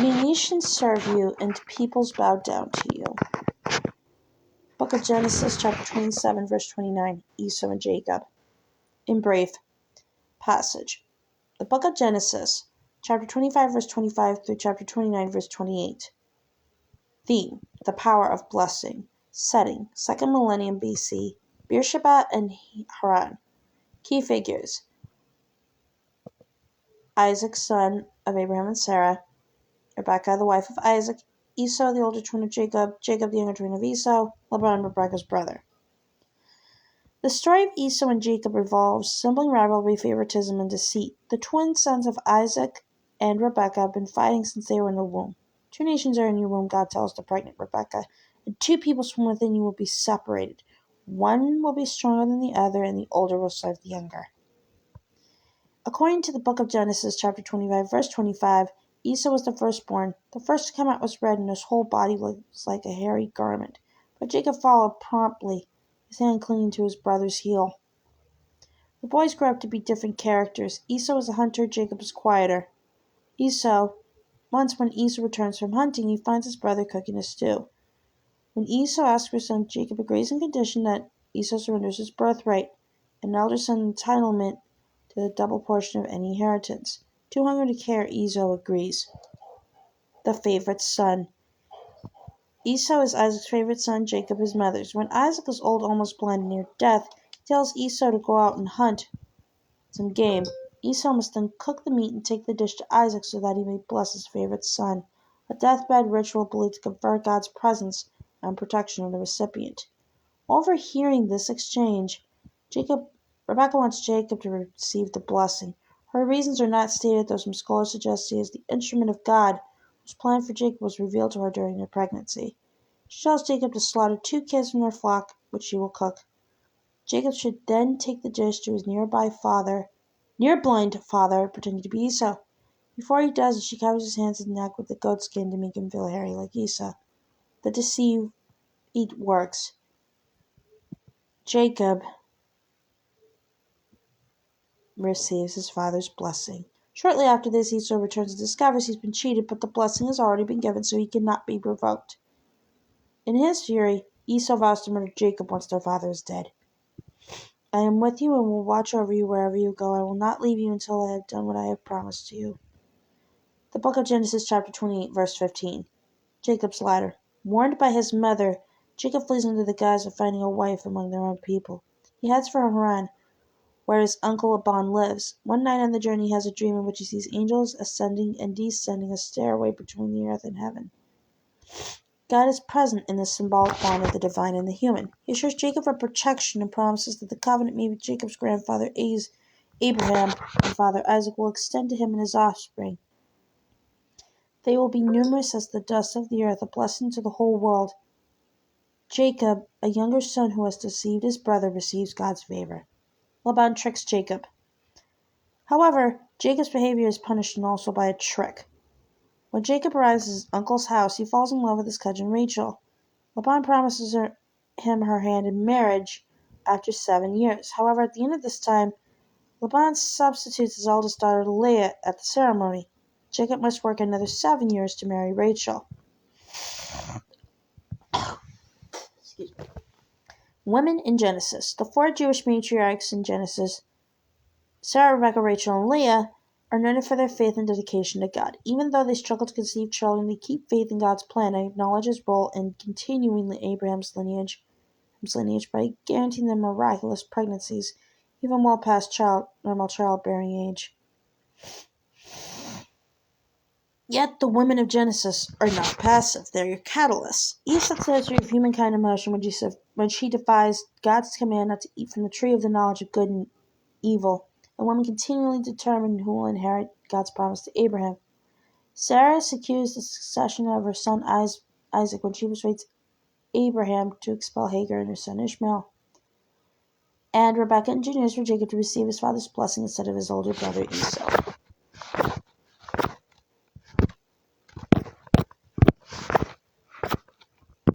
May nations serve you, and peoples bow down to you. Book of Genesis, chapter 27, verse 29, Esau and Jacob. In brief passage. The book of Genesis, chapter 25, verse 25 through chapter 29, verse 28. Theme: the power of blessing. Setting: 2nd millennium BC, Beersheba and Haran. Key figures: Isaac, son of Abraham and Sarah, Rebekah, the wife of Isaac, Esau, the older twin of Jacob, Jacob, the younger twin of Esau, Laban, Rebekah's brother. The story of Esau and Jacob revolves sibling rivalry, favoritism, and deceit. The twin sons of Isaac and Rebekah have been fighting since they were in the womb. 2 nations are in your womb, God tells the pregnant Rebekah, and 2 peoples from within you will be separated. One will be stronger than the other, and the older will serve the younger. According to the book of Genesis, chapter 25, verse 25, Esau was the firstborn. The first to come out was red, and his whole body was like a hairy garment. But Jacob followed promptly, his hand clinging to his brother's heel. The boys grew up to be different characters. Esau was a hunter, Jacob was quieter. Once when Esau returns from hunting, he finds his brother cooking a stew. When Esau asks for son, Jacob agrees on condition that Esau surrenders his birthright, an elder son entitlement to the double portion of any inheritance. Too hungry to care, Esau agrees. The favorite son. Esau is Isaac's favorite son, Jacob his mother's. When Isaac is old, almost blind, and near death, he tells Esau to go out and hunt some game. Esau must then cook the meat and take the dish to Isaac so that he may bless his favorite son, a deathbed ritual believed to confer God's presence and protection on the recipient. Overhearing this exchange, Rebekah wants Jacob to receive the blessing. Her reasons are not stated, though some scholars suggest she is the instrument of God, whose plan for Jacob was revealed to her during their pregnancy. She tells Jacob to slaughter 2 kids from their flock, which she will cook. Jacob should then take the dish to his near-blind father, pretending to be Esau. Before he does it, she covers his hands and neck with the goat skin to make him feel hairy like Esau. The deceit works. Jacob receives his father's blessing. Shortly after this, Esau returns and discovers he's been cheated, but the blessing has already been given, so he cannot be provoked. In his fury, Esau vows to murder Jacob once their father is dead. I am with you and will watch over you wherever you go. I will not leave you until I have done what I have promised to you. The book of Genesis, chapter 28, verse 15. Jacob's ladder. Warned by his mother, Jacob flees under the guise of finding a wife among their own people. He heads for Haran, where his uncle Laban lives. One night on the journey, he has a dream in which he sees angels ascending and descending a stairway between the earth and heaven. God is present in the symbolic bond of the divine and the human. He assures Jacob of protection and promises that the covenant made with Jacob's grandfather Abraham and father Isaac will extend to him and his offspring. They will be numerous as the dust of the earth, a blessing to the whole world. Jacob, a younger son who has deceived his brother, receives God's favor. Laban tricks Jacob. However, Jacob's behavior is punished and also by a trick. When Jacob arrives at his uncle's house, he falls in love with his cousin Rachel. Laban promises him her hand in marriage after 7 years. However, at the end of this time, Laban substitutes his eldest daughter Leah at the ceremony. Jacob must work another 7 years to marry Rachel. Women in Genesis. The 4 Jewish matriarchs in Genesis, Sarah, Rebekah, Rachel, and Leah, are noted for their faith and dedication to God. Even though they struggle to conceive children, they keep faith in God's plan and acknowledge his role in continuing Abraham's lineage by guaranteeing them miraculous pregnancies, even well past normal childbearing age. Yet the women of Genesis are not passive. They're your catalysts. Each sets the history of humankind in motion when she defies God's command not to eat from the tree of the knowledge of good and evil. And women continually determine who will inherit God's promise to Abraham. Sarah secures the succession of her son Isaac when she persuades Abraham to expel Hagar and her son Ishmael. And Rebekah engineers for Jacob to receive his father's blessing instead of his older brother Esau.